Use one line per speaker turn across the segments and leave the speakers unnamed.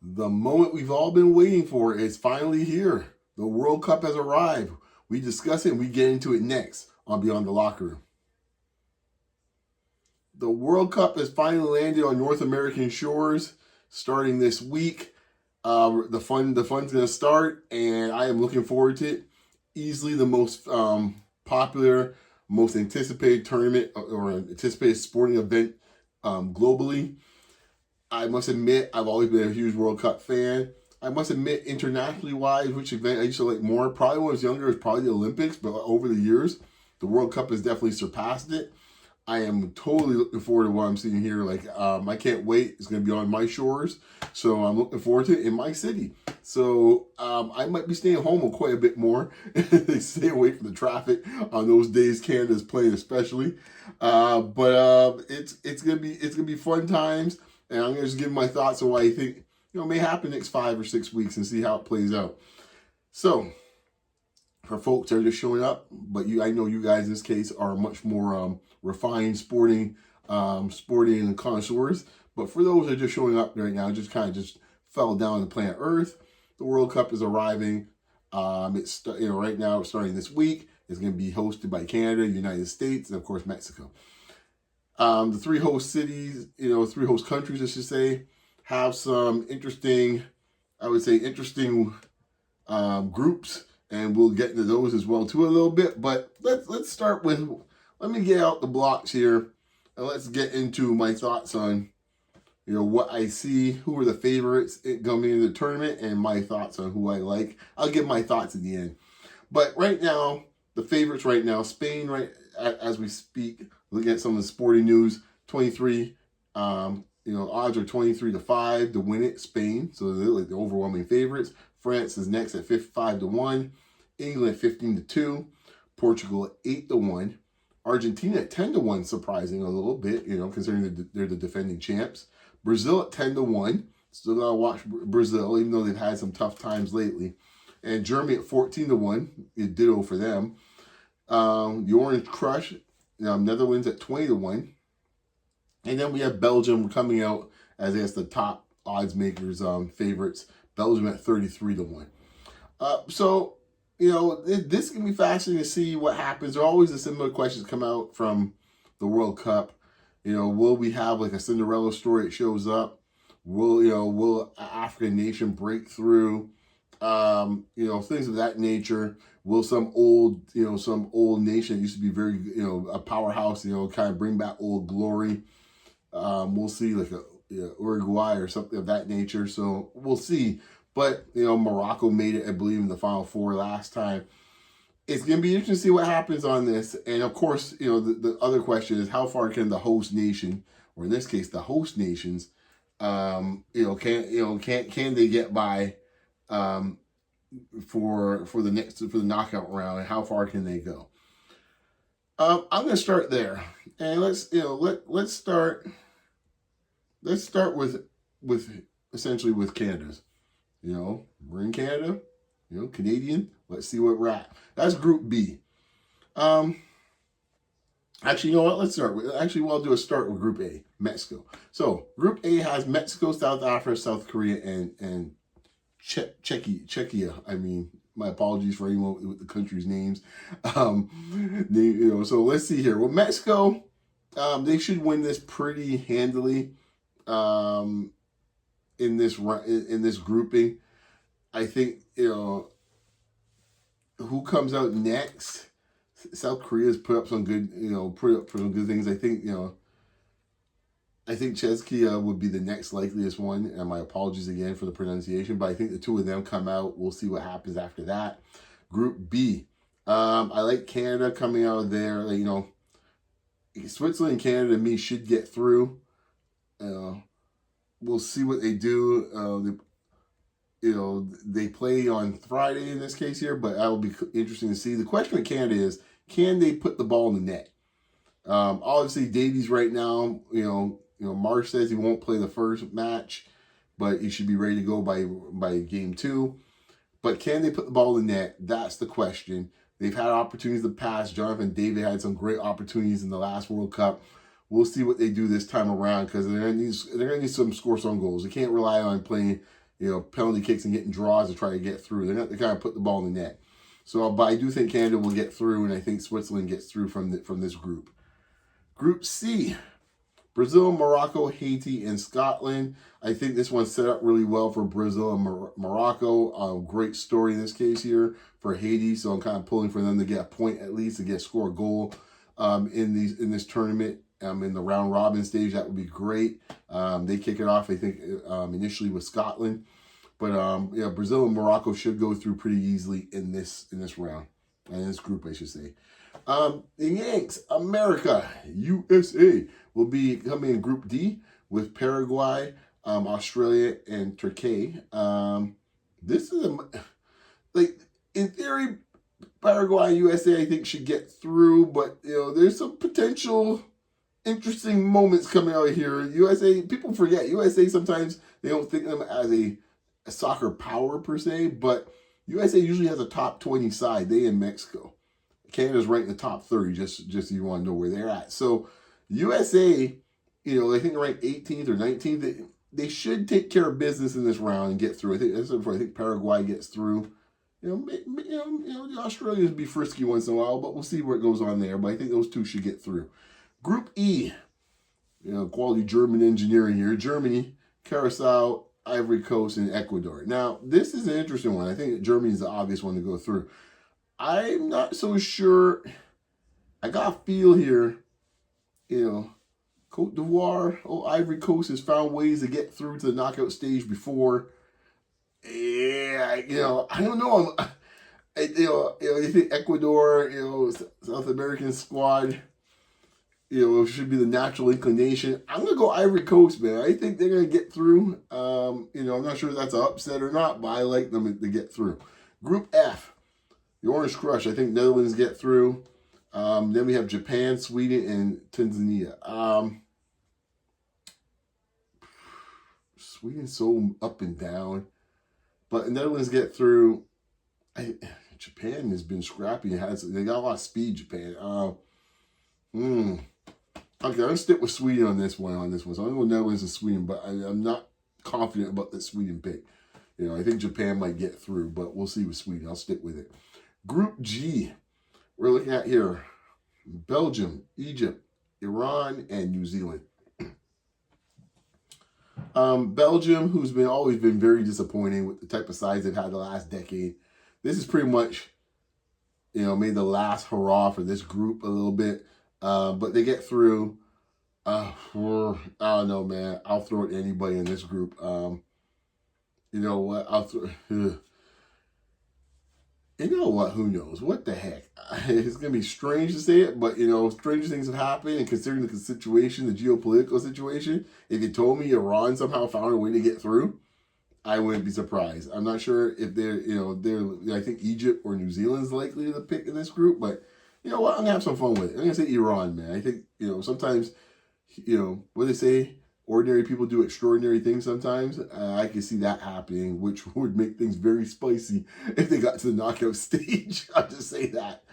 The moment we've all been waiting for is finally here. The World Cup has arrived. We discuss it and we get into it next on Beyond the Locker Room. The World Cup has finally landed on North American shores starting this week. The fun's going to start, and I am looking forward to it. Easily the most popular, most anticipated tournament or anticipated sporting event globally. I must admit, I've always been a huge World Cup fan. I must admit, internationally wise, which event I used to like more, probably when I was younger, was probably the Olympics, but over the years, the World Cup has definitely surpassed it. I am totally looking forward to what I'm seeing here. I can't wait. It's going to be on my shores, so I'm looking forward to it in my city. So I might be staying home quite a bit more. Stay away from the traffic on those days Canada's playing, especially. But it's gonna be fun times, and I'm gonna just give my thoughts on what I think may happen next 5 or 6 weeks and see how it plays out. So, for folks that are just showing up, but I know you guys in this case are much more refined sporting connoisseurs. But for those that are just showing up right now, just fell down to planet Earth. The World Cup is arriving. Right now it's starting this week. It's going to be hosted by Canada, United States, and of course Mexico. The three host cities, three host countries, I should say, have some interesting groups, and we'll get into those as well too a little bit. But let's start with, let me get out the blocks here, and let's get into my thoughts on what I see, who are the favorites coming into the tournament, and my thoughts on who I like. I'll give my thoughts at the end. But right now, the favorites right now, Spain, right as we speak, looking at some of the sporting news, 23, odds are 23-5 to win it, Spain. So they're like the overwhelming favorites. France is next at 5-1. England 15-2. Portugal at 8-1. Argentina at 10-1, surprising a little bit, considering they're the defending champs. Brazil at 10-1. Still gotta watch Brazil, even though they've had some tough times lately. And Germany at 14-1. Ditto for them. The Orange Crush, Netherlands at 20-1. And then we have Belgium coming out as the top odds makers favorites. Belgium at 33-1. So this can be fascinating to see what happens. There are always the similar questions come out from the World Cup. Will we have like a Cinderella story that shows up? Will an African nation break through? Things of that nature. Will some old nation that used to be very, a powerhouse, kind of bring back old glory? We'll see like Uruguay or something of that nature. So we'll see. But, Morocco made it, I believe, in the Final Four last time. It's going to be interesting to see what happens on this. And, of course, the other question is how far can the host nation, or in this case, the host nations, can they get by for the knockout round, and how far can they go? I'm going to start there. And let's start with essentially with Canada's. We're in Canada, Canadian. Let's see what we're at. That's Group B. Actually, you know what? Let's start with, we'll do a start with Group A, Mexico. So Group A has Mexico, South Africa, South Korea, and Czechia. I mean, my apologies for anyone with the country's names. So let's see here. Well, Mexico, they should win this pretty handily. In this grouping, I think who comes out next. South Korea's put up some good things. I think Czechia would be the next likeliest one, and my apologies again for the pronunciation, but I think the two of them come out. We'll see what happens after that. Group B, I like Canada coming out of there. Switzerland and Canada to me should get through. We'll see what they do. They play on Friday in this case here, but that will be interesting to see. The question with Canada is, can they put the ball in the net? Obviously, Davies right now, Marsh says he won't play the first match, but he should be ready to go by game 2. But can they put the ball in the net? That's the question. They've had opportunities in the past. Jonathan David had some great opportunities in the last World Cup. We'll see what they do this time around, because they're gonna need some score some goals. They can't rely on playing penalty kicks and getting draws to try to get through. They're not the kind of put the ball in the net. So, but I do think Canada will get through, and I think Switzerland gets through from this group. Group C, Brazil, Morocco, Haiti, and Scotland. I think this one's set up really well for Brazil and Morocco. Great story in this case here for Haiti. So I'm kind of pulling for them to get a point at least, to score a goal in this tournament. In the round robin stage, that would be great. They kick it off, I think, initially with Scotland. But yeah, Brazil and Morocco should go through pretty easily in this round, in this group, I should say. The Yanks, America, USA, will be coming in Group D with Paraguay, Australia, and Turkey. This is like, in theory, Paraguay and USA, I think, should get through, but there's some potential interesting moments coming out here. USA, people forget, USA sometimes they don't think of them as a soccer power per se, but USA usually has a top 20 side. They in Mexico. Canada's ranked in the top 30, just so you want to know where they're at. So USA, I think they're ranked 18th or 19th. They should take care of business in this round and get through. I think Paraguay gets through. The Australians be frisky once in a while, but we'll see where it goes on there. But I think those two should get through. Group E, quality German engineering here. Germany, Curacao, Ivory Coast, and Ecuador. Now, this is an interesting one. I think Germany is the obvious one to go through. I'm not so sure. I got a feel here, Cote d'Ivoire, Ivory Coast has found ways to get through to the knockout stage before. Yeah, I don't know. I think Ecuador, South American squad, should be the natural inclination. I'm going to go Ivory Coast, man. I think they're going to get through. I'm not sure if that's an upset or not, but I like them to get through. Group F, the Orange Crush. I think Netherlands get through. Then we have Japan, Sweden, and Tanzania. Sweden's so up and down. But Netherlands get through. Japan has been scrappy. They got a lot of speed, Japan. Okay, I'm going to stick with Sweden on this one. So I'm going to go Netherlands and Sweden, but I'm not confident about the Sweden pick. I think Japan might get through, but we'll see with Sweden. I'll stick with it. Group G, we're looking at here Belgium, Egypt, Iran, and New Zealand. Belgium, who's always been very disappointing with the type of size they've had the last decade. This is pretty much, made the last hurrah for this group a little bit. But they get through. I don't know, man. I'll throw it to anybody in this group. You know what? Who knows? What the heck? It's going to be strange to say it, but, stranger things have happened. And considering the situation, the geopolitical situation, if you told me Iran somehow found a way to get through, I wouldn't be surprised. I'm not sure if I think Egypt or New Zealand's likely to pick in this group, but you know what? I'm going to have some fun with it. I'm going to say Iran, man. I think, sometimes, what they say, ordinary people do extraordinary things sometimes. I can see that happening, which would make things very spicy if they got to the knockout stage. I'll just say that.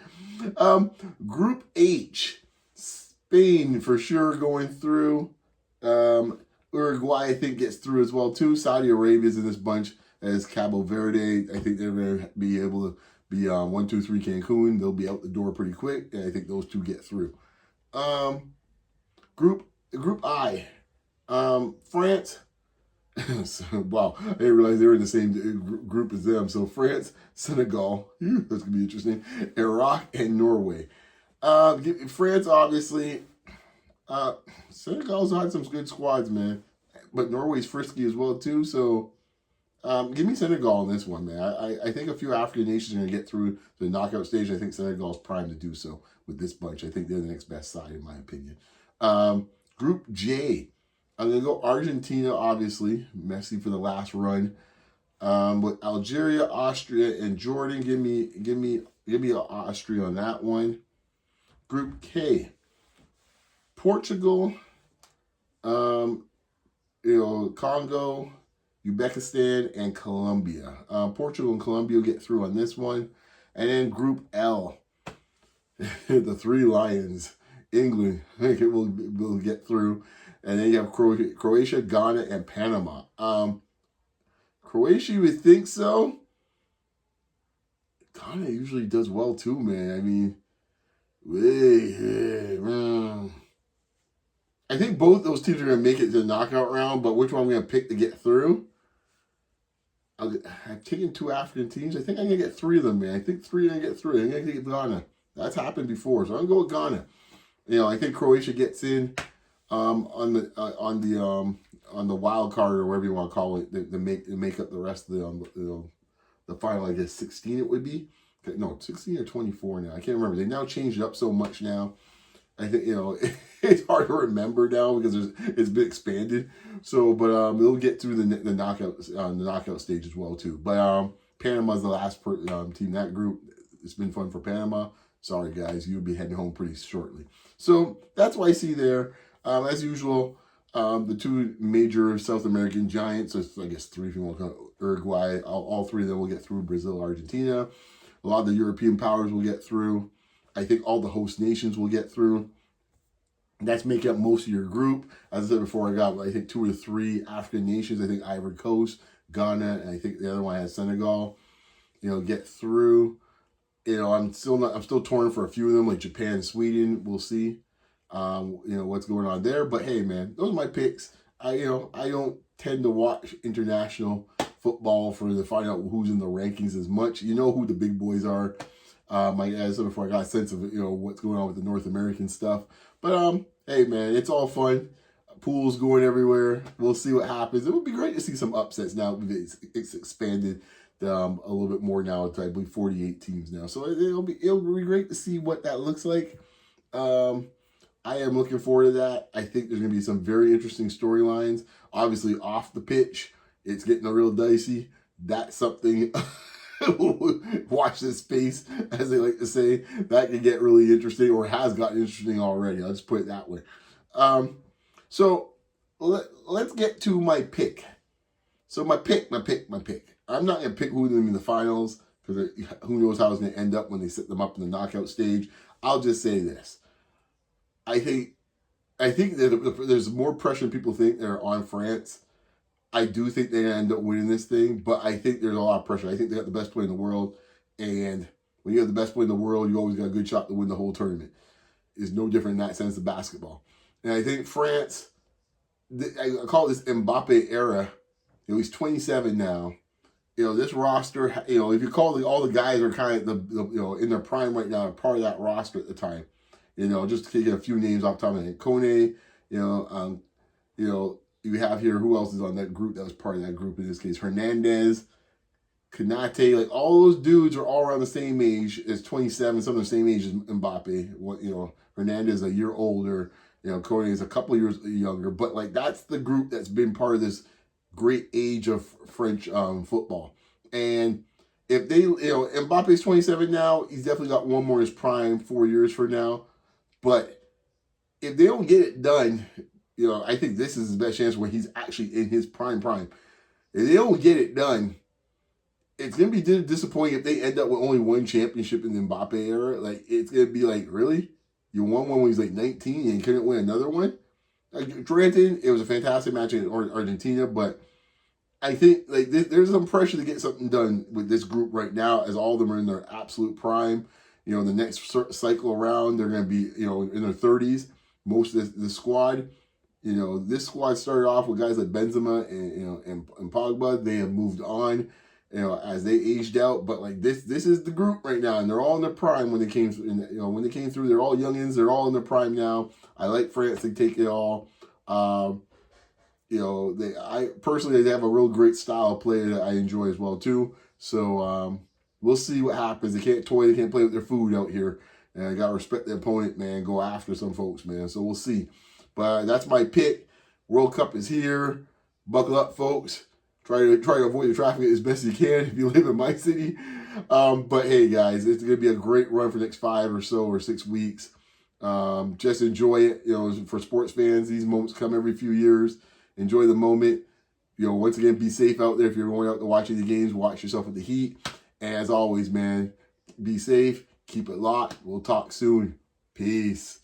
Group H, Spain for sure going through. Uruguay, I think, gets through as well, too. Saudi Arabia's in this bunch as Cabo Verde. I think they're going to be able to be 1, 2, 3 Cancun. They'll be out the door pretty quick, and I think those two get through. Group I, France. Wow, I didn't realize they were in the same group as them. So France, Senegal, that's gonna be interesting. Iraq and Norway. France, obviously. Senegal's had some good squads, man, but Norway's frisky as well too. So. Give me Senegal on this one, man. I think a few African nations are going to get through the knockout stage. I think Senegal's primed to do so with this bunch. I think they're the next best side, in my opinion. Group J, I'm going to go Argentina, obviously. Messi for the last run. With Algeria, Austria, and Jordan. Give me Austria on that one. Group K, Portugal, Congo, Uzbekistan, and Colombia. Portugal and Colombia will get through on this one. And then Group L, the three lions, England, I think it will get through. And then you have Croatia, Ghana, and Panama. Croatia, you would think so. Ghana usually does well too, man. I mean, I think both those teams are going to make it to the knockout round, but which one I'm going to pick to get through? I've taken 2 African teams. I think I'm going to get 3 of them, man. I think 3 are going to get through. I'm going to get Ghana. That's happened before, so I'm going to go with Ghana. I think Croatia gets in on the wild card or whatever you want to call it to make up the rest of the final. I guess 16 it would be. No, 16 or 24 now. I can't remember. They now changed it up so much now. I think it's hard to remember now because it's been expanded. So, but it'll get through the knockout stage as well too. But Panama's the last team in that group. It's been fun for Panama. Sorry guys, you'll be heading home pretty shortly. So that's what I see there. As usual, the 2 major South American giants. I guess 3 if you want to count Uruguay. All 3 of them will get through. Brazil, Argentina. A lot of the European powers will get through. I think all the host nations will get through. That's making up most of your group. As I said before, I think 2 or 3 African nations. I think Ivory Coast, Ghana, and I think the other one has Senegal. Get through. I'm still torn for a few of them, like Japan and Sweden. We'll see. What's going on there. But hey, man, those are my picks. I don't tend to watch international football to find out who's in the rankings as much. You know who the big boys are. As I said before, I got a sense of what's going on with the North American stuff. But hey man, it's all fun. Pools going everywhere. We'll see what happens. It would be great to see some upsets now. It's expanded a little bit more now. It's, I believe, 48 teams now. So it'll be great to see what that looks like. I am looking forward to that. I think there's going to be some very interesting storylines. Obviously, off the pitch, it's getting a real dicey. That's something. Watch this space, as they like to say. That can get really interesting, or has gotten interesting already. I'll just put it that way. So let's get to my pick. So my pick. I'm not going to pick who's going to be in the finals, because who knows how it's going to end up when they set them up in the knockout stage. I'll just say this. I think that there's more pressure than people think they're on France. I do think they're going to end up winning this thing, but I think there's a lot of pressure. I think they got the best player in the world, and when you have the best player in the world, you always got a good shot to win the whole tournament. It's no different in that sense of basketball. And I think France, I call it this Mbappe era. He's 27 now. This roster, if you call all the guys are kind of in their prime right now, part of that roster at the time. Just to get a few names off the top of my head. Kone, you have here, who else is on that group that was part of that group in this case? Hernandez, Kanate, like all those dudes are all around the same age as 27, some of the same age as Mbappe. Hernandez a year older, Kone is a couple years younger, but like that's the group that's been part of this great age of French football. And if they, Mbappe's 27 now, he's definitely got one more in his prime, 4 years from now. But if they don't get it done, I think this is his best chance when he's actually in his prime. If they don't get it done, it's going to be disappointing if they end up with only one championship in the Mbappe era. Like, it's going to be like, really? You won one when he was like 19 and couldn't win another one? Like, granted, it was a fantastic match in Argentina, but I think like there's some pressure to get something done with this group right now, as all of them are in their absolute prime. The next cycle around, they're going to be, in their 30s. Most of the squad, this squad started off with guys like Benzema and Pogba. They have moved on, as they aged out. But like this is the group right now, and they're all in their prime when they came. When they came through, they're all youngins. They're all in their prime now. I like France to take it all. I personally, they have a real great style of play that I enjoy as well too. So we'll see what happens. They can't play with their food out here. And I gotta respect the opponent, man. Go after some folks, man. So we'll see. But that's my pick. World Cup is here. Buckle up, folks. Try to avoid the traffic as best you can if you live in my city. But hey, guys, it's gonna be a great run for the next 5 or so or 6 weeks. Just enjoy it. For sports fans, these moments come every few years. Enjoy the moment. Once again, be safe out there. If you're going out to watch any games, watch yourself with the heat. And as always, man, be safe. Keep it locked. We'll talk soon. Peace.